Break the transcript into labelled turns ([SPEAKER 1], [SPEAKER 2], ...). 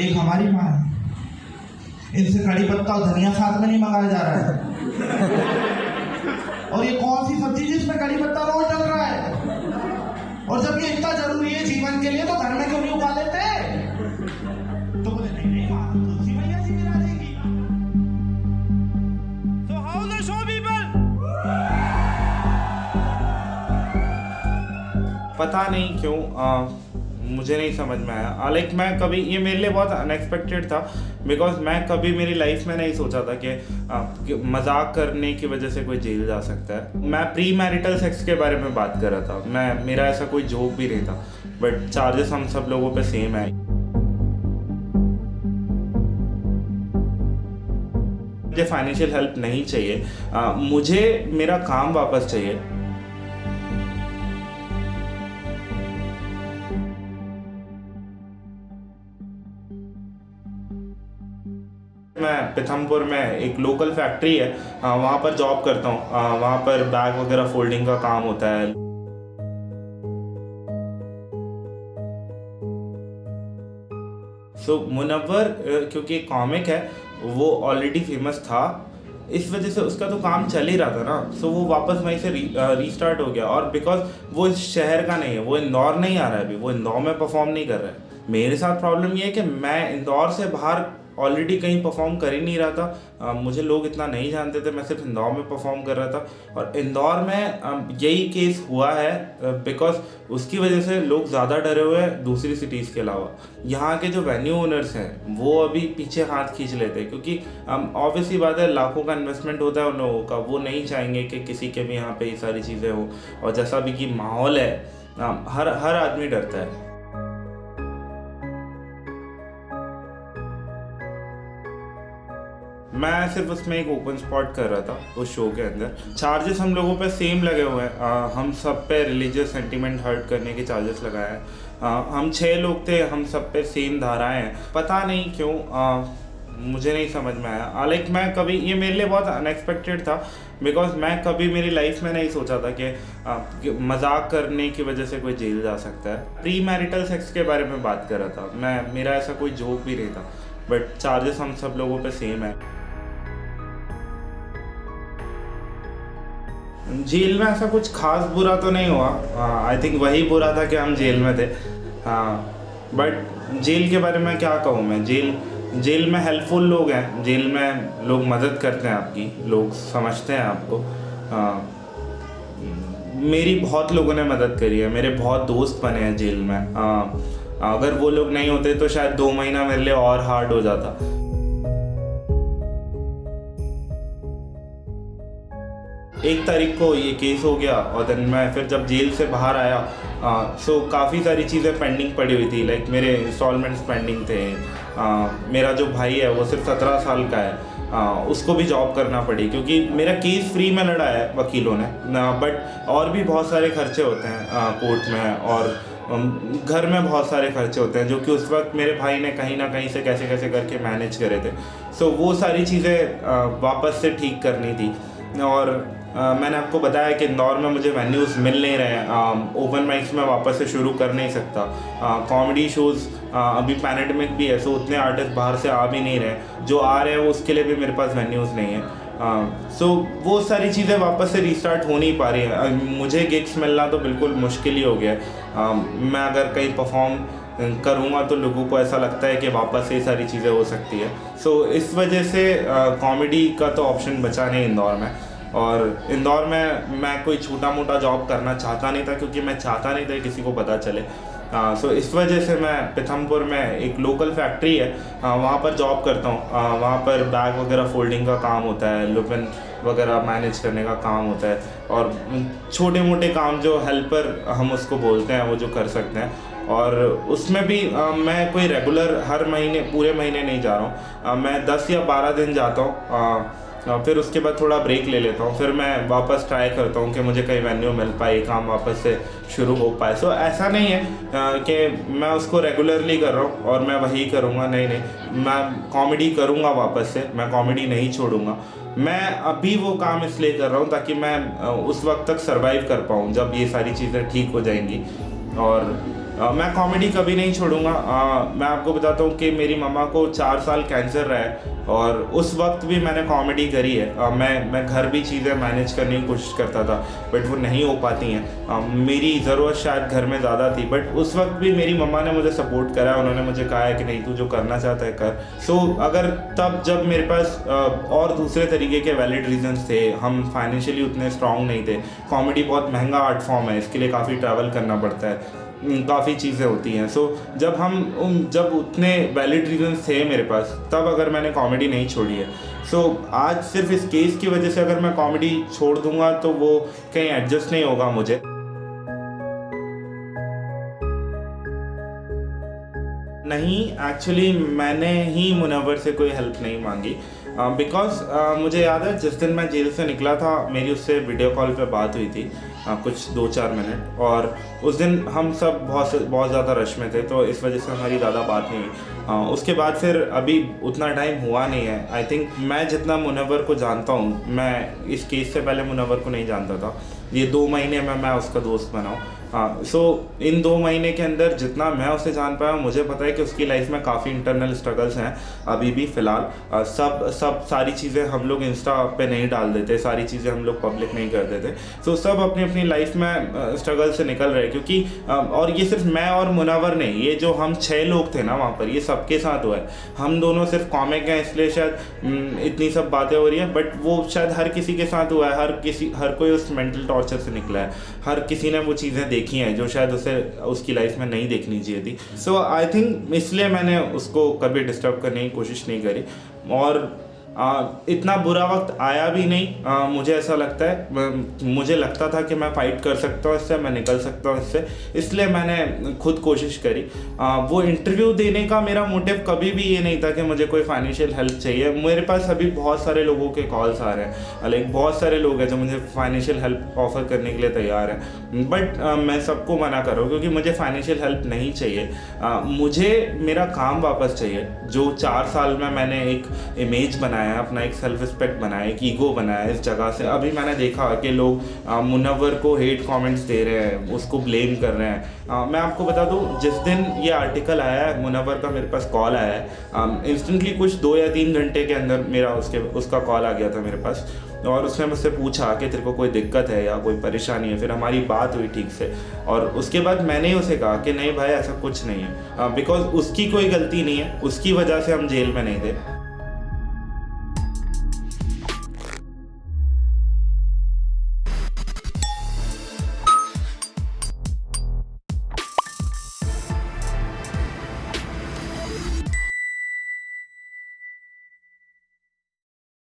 [SPEAKER 1] एक हमारी माँ है, इनसे कड़ी पत्ता और धनिया साथ में नहीं मंगाया जा रहा है। और ये कौन सी सब्जी जिसमें कड़ी पत्ता रोज डल रहा है? और जब ये इतना जरूरी है जीवन के लिए तो घर में क्यों नहीं उगा लेते? तो बोले नहीं नहीं माँ तुलसी मैया जी गिरा देगी।
[SPEAKER 2] So how the show people?
[SPEAKER 3] पता नहीं क्यों मुझे नहीं समझ में आया। लाइक मैं कभी, ये मेरे लिए बहुत अनएक्सपेक्टेड था बिकॉज मैं कभी मेरी लाइफ में नहीं सोचा था कि मजाक करने की वजह से कोई जेल जा सकता है। मैं प्री मैरिटल सेक्स के बारे में बात कर रहा था, मेरा ऐसा कोई जोक भी नहीं था, बट चार्जेस हम सब लोगों पे सेम है। मुझे फाइनेंशियल हेल्प नहीं चाहिए, मुझे मेरा काम वापस चाहिए। मैं पीथमपुर में एक लोकल फैक्ट्री है, वहाँ पर जॉब करता हूँ। वहाँ पर बैग वगैरह फोल्डिंग का काम होता है। सो मुनव्वर क्योंकि एक कॉमिक है, वो ऑलरेडी फेमस था, इस वजह से उसका तो काम चल ही रहा था ना। सो वो वापस वहीं से रीस्टार्ट हो गया। और बिकॉज वो इस शहर का नहीं है, वो इंदौर नहीं आ रहा है अभी, वो इंदौर में परफॉर्म नहीं कर रहा है। मेरे साथ प्रॉब्लम ये है कि मैं इंदौर से बाहर ऑलरेडी कहीं परफॉर्म कर ही नहीं रहा था। मुझे लोग इतना नहीं जानते थे, मैं सिर्फ इंदौर में परफॉर्म कर रहा था। और इंदौर में यही केस हुआ है बिकॉज उसकी वजह से लोग ज़्यादा डरे हुए हैं दूसरी सिटीज़ के अलावा। यहाँ के जो वेन्यू ओनर्स हैं वो अभी पीछे हाथ खींच लेते हैं, क्योंकि ऑब्वियसली बात है, लाखों का इन्वेस्टमेंट होता है उन लोगों का। वो नहीं चाहेंगे कि किसी के भी यहाँ पे ये सारी चीज़ें हो। और जैसा भी कि माहौल है, हर आदमी डरता है। मैं सिर्फ उसमें एक ओपन स्पॉट कर रहा था उस शो के अंदर। चार्जेस हम लोगों पे सेम लगे हुए हैं। हम सब पे रिलीजियस सेंटिमेंट हर्ट करने के चार्जेस लगाए हैं। हम 6 लोग थे, हम सब पे सेम धाराएं हैं। पता नहीं क्यों मुझे नहीं समझ में आया। लाइक मैं कभी, ये मेरे लिए बहुत अनएक्सपेक्टेड था बिकॉज मैं कभी मेरी लाइफ में नहीं सोचा था कि मजाक करने की वजह से कोई जेल जा सकता है। प्री मैरिटल सेक्स के बारे में बात कर रहा था मेरा ऐसा कोई जोक भी नहीं था, बट चार्जेस हम सब लोगों पे सेम है। जेल में ऐसा कुछ खास बुरा तो नहीं हुआ। आई थिंक वही बुरा था कि हम जेल में थे। बट जेल के बारे में क्या कहूँ मैं, जेल में हेल्पफुल लोग हैं, जेल में लोग मदद करते हैं आपकी, लोग समझते हैं आपको। मेरी बहुत लोगों ने मदद करी है, मेरे बहुत दोस्त बने हैं जेल में। अगर वो लोग नहीं होते तो शायद 2 महीना मेरे लिए और हार्ड हो जाता। एक तारीख को ये केस हो गया और देन मैं फिर जब जेल से बाहर आया, सो काफ़ी सारी चीज़ें पेंडिंग पड़ी हुई थी। लाइक मेरे इंस्टॉलमेंट्स पेंडिंग थे। मेरा जो भाई है वो सिर्फ 17 साल का है, उसको भी जॉब करना पड़ी क्योंकि मेरा केस फ्री में लड़ा है वकीलों ने। बट और भी बहुत सारे खर्चे होते हैं कोर्ट में, और घर में बहुत सारे खर्चे होते हैं जो कि उस वक्त मेरे भाई ने कहीं ना कहीं से कैसे कैसे करके मैनेज करे थे। सो वो सारी चीज़ें वापस से ठीक करनी थी। और मैंने आपको बताया कि इंदौर में मुझे वेन्यूज़ मिल नहीं रहे हैं। ओपन माइक्स में वापस से शुरू कर नहीं सकता। कॉमेडी शोज़ अभी पैंडेमिक भी है, सो उतने आर्टिस्ट बाहर से आ भी नहीं रहे। जो आ रहे हैं वो उसके लिए भी मेरे पास वेन्यूज़ नहीं है। सो वो सारी चीज़ें वापस से रीस्टार्ट हो नहीं पा रही है। मुझे गिग्स मिलना तो बिल्कुल मुश्किल ही हो गया है। मैं अगर कहीं परफॉर्म करूँगा तो लोगों को ऐसा लगता है कि वापस से ये सारी चीज़ें हो सकती है। सो इस वजह से कॉमेडी का तो ऑप्शन बचा नहीं इंदौर में। और इंदौर में मैं कोई छोटा मोटा जॉब करना चाहता नहीं था क्योंकि मैं चाहता नहीं था किसी को पता चले। सो इस वजह से मैं पीथमपुर में एक लोकल फैक्ट्री है, वहाँ पर जॉब करता हूँ। वहाँ पर बैग वगैरह फोल्डिंग का काम होता है, लुपिन वगैरह मैनेज करने का काम होता है, और छोटे मोटे काम जो हेल्पर हम उसको बोलते हैं वो जो कर सकते हैं। और उसमें भी मैं कोई रेगुलर हर महीने पूरे महीने नहीं जा रहा हूँ। मैं 10 या 12 दिन जाता हूँ, फिर उसके बाद थोड़ा ब्रेक ले लेता हूँ। फिर मैं वापस ट्राई करता हूँ कि मुझे कहीं वेन्यू मिल पाए, काम वापस से शुरू हो पाए। सो ऐसा नहीं है कि मैं उसको रेगुलरली कर रहा हूँ और मैं वही करूँगा, नहीं, मैं कॉमेडी करूँगा वापस से, मैं कॉमेडी नहीं छोड़ूंगा। मैं अभी वो काम इसलिए कर रहा हूँ ताकि मैं उस वक्त तक सर्वाइव कर पाऊँ जब ये सारी चीज़ें ठीक हो जाएंगी। और मैं कॉमेडी कभी नहीं छोड़ूंगा। मैं आपको बताता हूँ कि मेरी मम्मा को 4 साल कैंसर रहा है और उस वक्त भी मैंने कॉमेडी करी है। मैं घर भी चीज़ें मैनेज करने की कोशिश करता था बट वो नहीं हो पाती हैं। मेरी ज़रूरत शायद घर में ज़्यादा थी बट उस वक्त भी मेरी मम्मा ने मुझे सपोर्ट करा। उन्होंने मुझे कहा है कि नहीं, तू जो करना चाहता है कर। सो अगर तब जब मेरे पास और दूसरे तरीके के वैलिड रीजंस थे, हम फाइनेंशियली उतने स्ट्रांग नहीं थे, कॉमेडी बहुत महंगा आर्ट फॉर्म है, इसके लिए काफ़ी ट्रैवल करना पड़ता है, काफ़ी चीज़ें होती हैं। सो जब उतने वैलिड रीजंस थे मेरे पास, तब अगर मैंने कॉमेडी नहीं छोड़ी है। सो आज सिर्फ इस केस की वजह से अगर मैं कॉमेडी छोड़ दूंगा तो वो कहीं एडजस्ट नहीं होगा मुझे। नहीं, एक्चुअली मैंने ही मुनव्वर से कोई हेल्प नहीं मांगी बिकॉज मुझे याद है जिस दिन मैं जेल से निकला था मेरी उससे वीडियो कॉल पे बात हुई थी कुछ 2-4 मिनट, और उस दिन हम सब बहुत ज़्यादा रश में थे तो इस वजह से हमारी ज़्यादा बात नहीं हुई। उसके बाद फिर अभी उतना टाइम हुआ नहीं है। आई थिंक मैं जितना मुनव्वर को जानता हूँ, मैं इस केस से पहले मुनव्वर को नहीं जानता था। ये 2 महीने में मैं उसका दोस्त बना हूँ। सो इन 2 महीने के अंदर जितना मैं उसे जान पाया, मुझे पता है कि उसकी लाइफ में काफ़ी इंटरनल स्ट्रगल्स हैं अभी भी फ़िलहाल। सब सारी चीज़ें हम लोग इंस्टा पे नहीं डाल देते, सारी चीज़ें हम लोग पब्लिक नहीं कर देते। सो सब अपनी अपनी लाइफ में स्ट्रगल से निकल रहे हैं क्योंकि और ये सिर्फ मैं और मुनव्वर नहीं, ये जो हम 6 लोग थे ना वहाँ पर, ये सबके साथ हुआ है। हम दोनों सिर्फ कॉमिक हैं इसलिए शायद इतनी सब बातें हो रही हैं, बट वो शायद हर किसी के साथ हुआ है। हर कोई उस मेंटल टॉर्चर से निकला है, हर किसी ने वो चीज़ें देखी हैं जो शायद उसे उसकी लाइफ में नहीं देखनी चाहिए थी। सो आई थिंक इसलिए मैंने उसको कभी डिस्टर्ब करने की कोशिश नहीं करी और इतना बुरा वक्त आया भी नहीं। मुझे ऐसा लगता है, मुझे लगता था कि मैं फ़ाइट कर सकता हूँ इससे, मैं निकल सकता हूँ इससे, इसलिए मैंने खुद कोशिश करी। वो इंटरव्यू देने का मेरा मोटिव कभी भी ये नहीं था कि मुझे कोई फाइनेंशियल हेल्प चाहिए। मेरे पास अभी बहुत सारे लोगों के कॉल्स आ रहे हैं, लाइक बहुत सारे लोग हैं जो मुझे फाइनेंशियल हेल्प ऑफर करने के लिए तैयार हैं, बट मैं सबको मना कर रहा हूँ क्योंकि मुझे फाइनेंशियल हेल्प नहीं चाहिए। मुझे मेरा काम वापस चाहिए। जो 4 साल में मैंने एक इमेज बनाया, अपना एक सेल्फ रिस्पेक्ट बनाया, एक ईगो बनाया इस जगह से, अभी मैंने देखा कि लोग मुनव्वर को हेट कमेंट्स दे रहे हैं, उसको ब्लेम कर रहे हैं। मैं आपको बता दूं, जिस दिन ये आर्टिकल आया है मुनव्वर का मेरे पास कॉल आया है, इंस्टेंटली कुछ 2 या 3 घंटे के अंदर मेरा उसका कॉल आ गया था मेरे पास और उसने मुझसे पूछा कि तेरे को कोई दिक्कत है या कोई परेशानी है। फिर हमारी बात हुई ठीक से और उसके बाद मैंने ही उसे कहा कि नहीं भाई ऐसा कुछ नहीं है, बिकॉज उसकी कोई गलती नहीं है, उसकी वजह से हम जेल में नहीं थे।